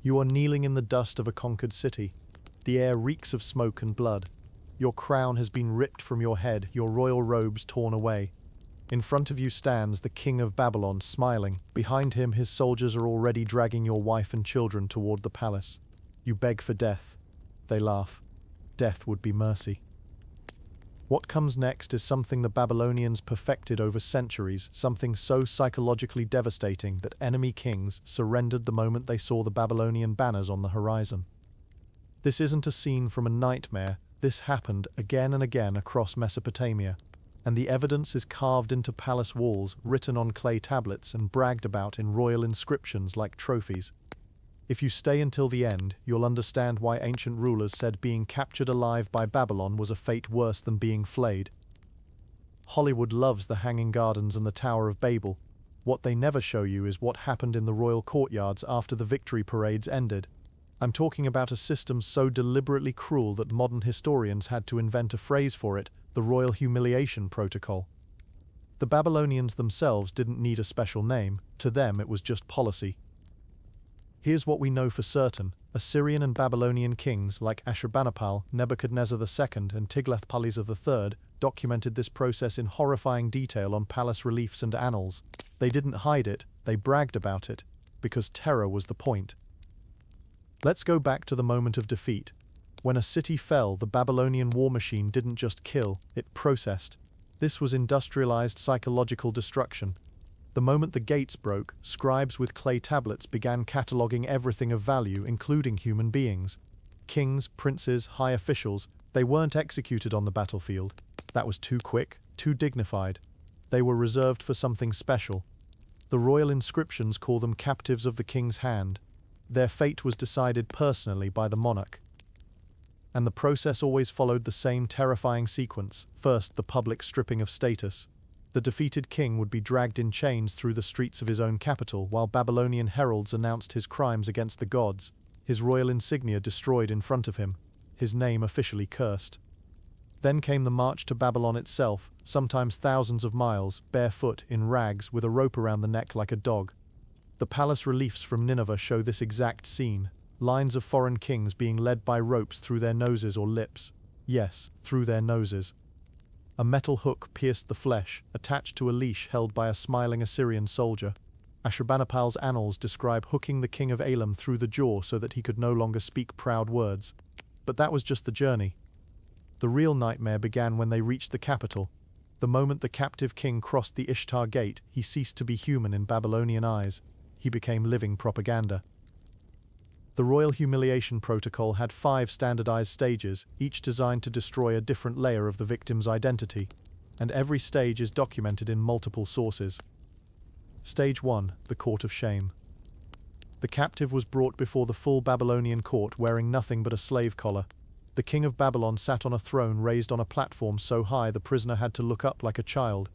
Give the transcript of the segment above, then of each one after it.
You are kneeling in the dust of a conquered city. The air reeks of smoke and blood. Your crown has been ripped from your head, your royal robes torn away. In front of you stands the king of Babylon, smiling. Behind him, his soldiers are already dragging your wife and children toward the palace. You beg for death. They laugh. Death would be mercy. What comes next is something the Babylonians perfected over centuries, something so psychologically devastating that enemy kings surrendered the moment they saw the Babylonian banners on the horizon. This isn't a scene from a nightmare. This happened again and again across Mesopotamia, and the evidence is carved into palace walls, written on clay tablets, and bragged about in royal inscriptions like trophies. If you stay until the end, you'll understand why ancient rulers said being captured alive by Babylon was a fate worse than being flayed. Hollywood loves the Hanging Gardens and the Tower of Babel. What they never show you is what happened in the royal courtyards after the victory parades ended. I'm talking about a system so deliberately cruel that modern historians had to invent a phrase for it, the Royal Humiliation Protocol. The Babylonians themselves didn't need a special name. To them it was just policy. Here's what we know for certain. Assyrian and Babylonian kings like Ashurbanipal, Nebuchadnezzar II, and Tiglath-Pileser III documented this process in horrifying detail on palace reliefs and annals. They didn't hide it, they bragged about it, because terror was the point. Let's go back to the moment of defeat. When a city fell, the Babylonian war machine didn't just kill, it processed. This was industrialized psychological destruction. The moment the gates broke, scribes with clay tablets began cataloging everything of value, including human beings. Kings, princes, high officials, they weren't executed on the battlefield. That was too quick, too dignified. They were reserved for something special. The royal inscriptions call them captives of the king's hand. Their fate was decided personally by the monarch. And the process always followed the same terrifying sequence. First, the public stripping of status. The defeated king would be dragged in chains through the streets of his own capital while Babylonian heralds announced his crimes against the gods, his royal insignia destroyed in front of him, his name officially cursed. Then came the march to Babylon itself, sometimes thousands of miles, barefoot, in rags, with a rope around the neck like a dog. The palace reliefs from Nineveh show this exact scene, lines of foreign kings being led by ropes through their noses or lips. Yes, through their noses. A metal hook pierced the flesh, attached to a leash held by a smiling Assyrian soldier. Ashurbanipal's annals describe hooking the king of Elam through the jaw so that he could no longer speak proud words. But that was just the journey. The real nightmare began when they reached the capital. The moment the captive king crossed the Ishtar gate, he ceased to be human in Babylonian eyes. He became living propaganda. The Royal Humiliation Protocol had 5 standardized stages, each designed to destroy a different layer of the victim's identity, and every stage is documented in multiple sources. Stage 1, the Court of Shame. The captive was brought before the full Babylonian court wearing nothing but a slave collar. The king of Babylon sat on a throne raised on a platform so high the prisoner had to look up like a child.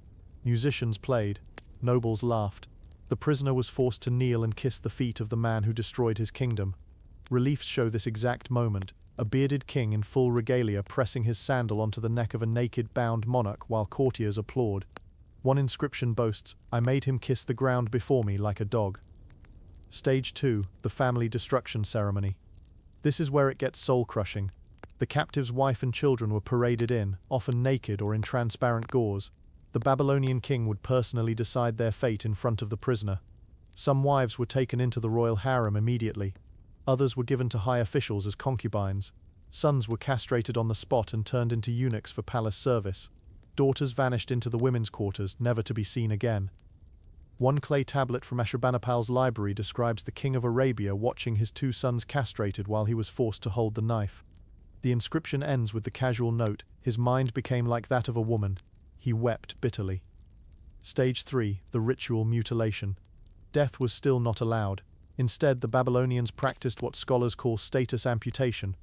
Musicians played. Nobles laughed. The prisoner was forced to kneel and kiss the feet of the man who destroyed his kingdom. Reliefs show this exact moment, a bearded king in full regalia pressing his sandal onto the neck of a naked, bound monarch while courtiers applaud. One inscription boasts, "I made him kiss the ground before me like a dog." Stage 2, the family destruction ceremony. This is where it gets soul-crushing. The captive's wife and children were paraded in, often naked or in transparent gauze. The Babylonian king would personally decide their fate in front of the prisoner. Some wives were taken into the royal harem immediately. Others were given to high officials as concubines. Sons were castrated on the spot and turned into eunuchs for palace service. Daughters vanished into the women's quarters, never to be seen again. One clay tablet from Ashurbanipal's library describes the king of Arabia watching his 2 sons castrated while he was forced to hold the knife. The inscription ends with the casual note, "His mind became like that of a woman. He wept bitterly." Stage 3, the ritual mutilation. Death was still not allowed. Instead, the Babylonians practiced what scholars call status amputation.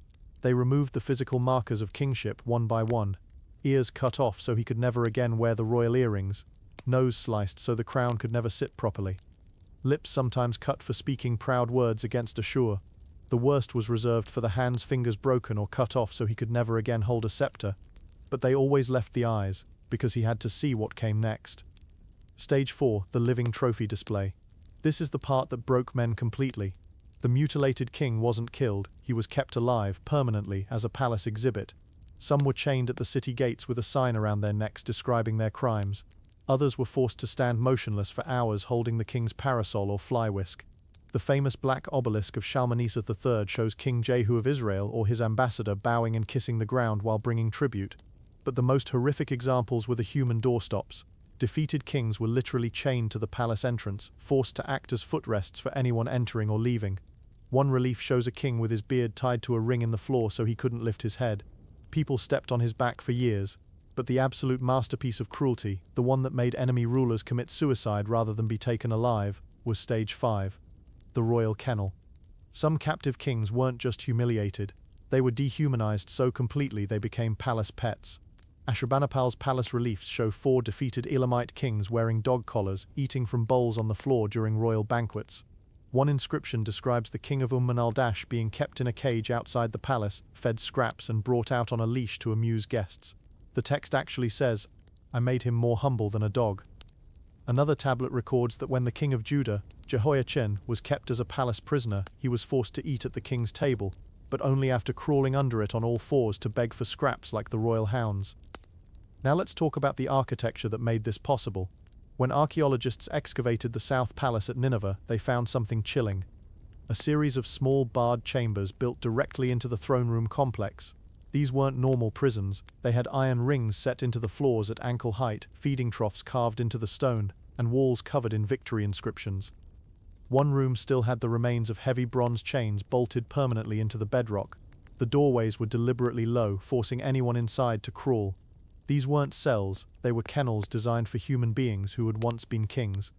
They removed the physical markers of kingship one by one. Ears cut off so he could never again wear the royal earrings. Nose sliced so the crown could never sit properly. Lips sometimes cut for speaking proud words against Ashur. The worst was reserved for the hands, fingers broken or cut off so he could never again hold a scepter. But they always left the eyes, because he had to see what came next. Stage 4, the living trophy display. This is the part that broke men completely. The mutilated king wasn't killed, he was kept alive permanently as a palace exhibit. Some were chained at the city gates with a sign around their necks describing their crimes. Others were forced to stand motionless for hours holding the king's parasol or fly whisk. The famous black obelisk of Shalmaneser III shows King Jehu of Israel or his ambassador bowing and kissing the ground while bringing tribute. But the most horrific examples were the human doorstops. Defeated kings were literally chained to the palace entrance, forced to act as footrests for anyone entering or leaving. One relief shows a king with his beard tied to a ring in the floor so he couldn't lift his head. People stepped on his back for years. But the absolute masterpiece of cruelty, the one that made enemy rulers commit suicide rather than be taken alive, was stage 5. The royal kennel. Some captive kings weren't just humiliated, they were dehumanized so completely they became palace pets. Ashurbanipal's palace reliefs show 4 defeated Elamite kings wearing dog collars, eating from bowls on the floor during royal banquets. One inscription describes the king of al-Dash being kept in a cage outside the palace, fed scraps and brought out on a leash to amuse guests. The text actually says, "I made him more humble than a dog." Another tablet records that when the king of Judah, Jehoiachin, was kept as a palace prisoner, he was forced to eat at the king's table, but only after crawling under it on all fours to beg for scraps like the royal hounds. Now let's talk about the architecture that made this possible. When archaeologists excavated the South Palace at Nineveh, they found something chilling. A series of small barred chambers built directly into the throne room complex. These weren't normal prisons, they had iron rings set into the floors at ankle height, feeding troughs carved into the stone, and walls covered in victory inscriptions. One room still had the remains of heavy bronze chains bolted permanently into the bedrock. The doorways were deliberately low, forcing anyone inside to crawl. These weren't cells, they were kennels designed for human beings who had once been kings.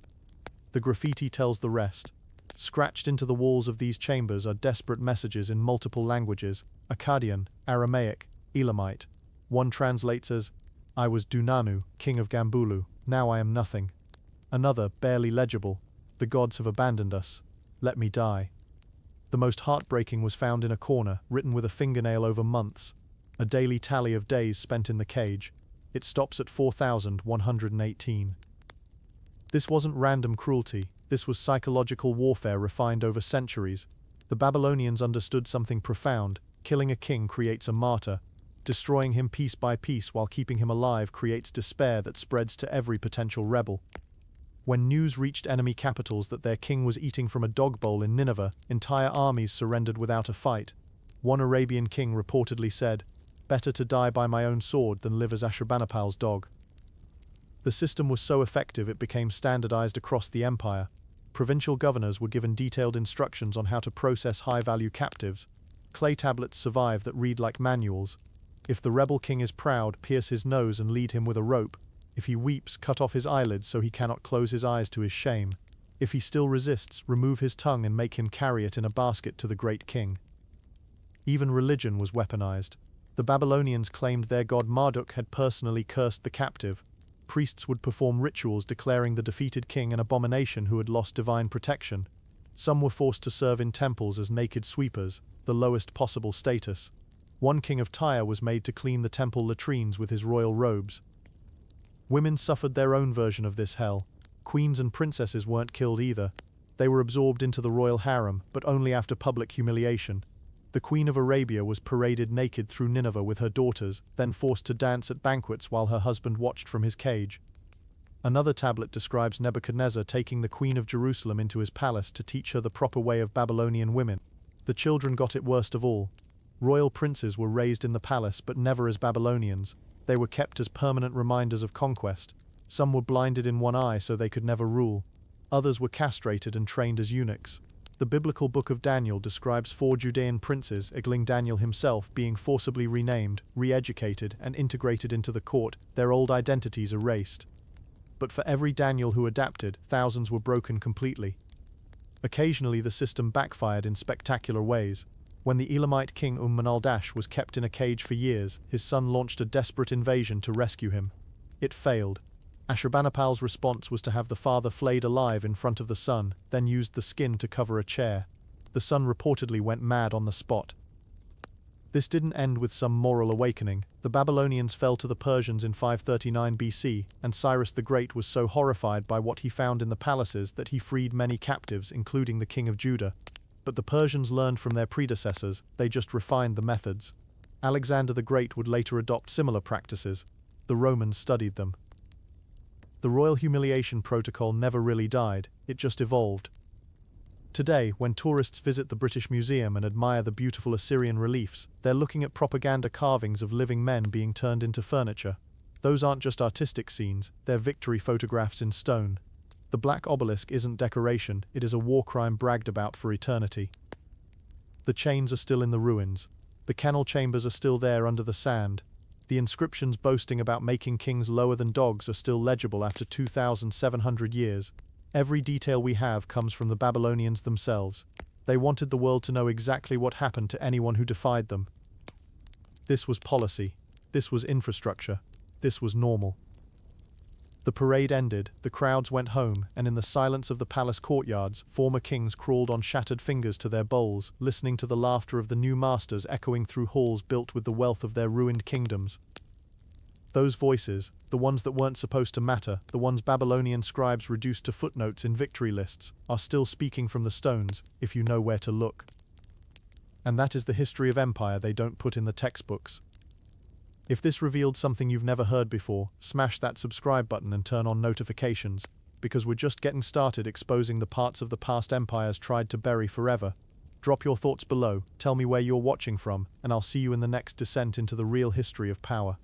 The graffiti tells the rest. Scratched into the walls of these chambers are desperate messages in multiple languages: Akkadian, Aramaic, Elamite. One translates as, "I was Dunanu, king of Gambulu, now I am nothing." Another, barely legible, "The gods have abandoned us. Let me die." The most heartbreaking was found in a corner, written with a fingernail over months. A daily tally of days spent in the cage. It stops at 4,118. This wasn't random cruelty, this was psychological warfare refined over centuries. The Babylonians understood something profound: killing a king creates a martyr. Destroying him piece by piece while keeping him alive creates despair that spreads to every potential rebel. When news reached enemy capitals that their king was eating from a dog bowl in Nineveh, entire armies surrendered without a fight. One Arabian king reportedly said, "Better to die by my own sword than live as Ashurbanipal's dog." The system was so effective it became standardized across the empire. Provincial governors were given detailed instructions on how to process high-value captives. Clay tablets survive that read like manuals. If the rebel king is proud, pierce his nose and lead him with a rope. If he weeps, cut off his eyelids so he cannot close his eyes to his shame. If he still resists, remove his tongue and make him carry it in a basket to the great king. Even religion was weaponized. The Babylonians claimed their god Marduk had personally cursed the captive. Priests would perform rituals declaring the defeated king an abomination who had lost divine protection. Some were forced to serve in temples as naked sweepers, the lowest possible status. One king of Tyre was made to clean the temple latrines with his royal robes. Women suffered their own version of this hell. Queens and princesses weren't killed either. They were absorbed into the royal harem, but only after public humiliation. The Queen of Arabia was paraded naked through Nineveh with her daughters, then forced to dance at banquets while her husband watched from his cage. Another tablet describes Nebuchadnezzar taking the Queen of Jerusalem into his palace to teach her the proper way of Babylonian women. The children got it worst of all. Royal princes were raised in the palace but never as Babylonians. They were kept as permanent reminders of conquest. Some were blinded in one eye so they could never rule. Others were castrated and trained as eunuchs. The biblical book of Daniel describes 4 Judean princes, including Daniel himself, being forcibly renamed, re-educated, and integrated into the court, their old identities erased. But for every Daniel who adapted, thousands were broken completely. Occasionally the system backfired in spectacular ways. When the Elamite king al-Dash was kept in a cage for years, his son launched a desperate invasion to rescue him. It failed. Ashurbanipal's response was to have the father flayed alive in front of the son, then used the skin to cover a chair. The son reportedly went mad on the spot. This didn't end with some moral awakening. The Babylonians fell to the Persians in 539 BC, and Cyrus the Great was so horrified by what he found in the palaces that he freed many captives, including the king of Judah. But the Persians learned from their predecessors, they just refined the methods. Alexander the Great would later adopt similar practices. The Romans studied them. The royal humiliation protocol never really died, it just evolved. Today, when tourists visit the British Museum and admire the beautiful Assyrian reliefs, they're looking at propaganda carvings of living men being turned into furniture. Those aren't just artistic scenes, they're victory photographs in stone. The black obelisk isn't decoration, it is a war crime bragged about for eternity. The chains are still in the ruins. The kennel chambers are still there under the sand. The inscriptions boasting about making kings lower than dogs are still legible after 2,700 years. Every detail we have comes from the Babylonians themselves. They wanted the world to know exactly what happened to anyone who defied them. This was policy. This was infrastructure. This was normal. The parade ended, the crowds went home, and in the silence of the palace courtyards, former kings crawled on shattered fingers to their bowls, listening to the laughter of the new masters echoing through halls built with the wealth of their ruined kingdoms. Those voices, the ones that weren't supposed to matter, the ones Babylonian scribes reduced to footnotes in victory lists, are still speaking from the stones, if you know where to look. And that is the history of empire they don't put in the textbooks. If this revealed something you've never heard before, smash that subscribe button and turn on notifications, because we're just getting started exposing the parts of the past empires tried to bury forever. Drop your thoughts below, tell me where you're watching from, and I'll see you in the next descent into the real history of power.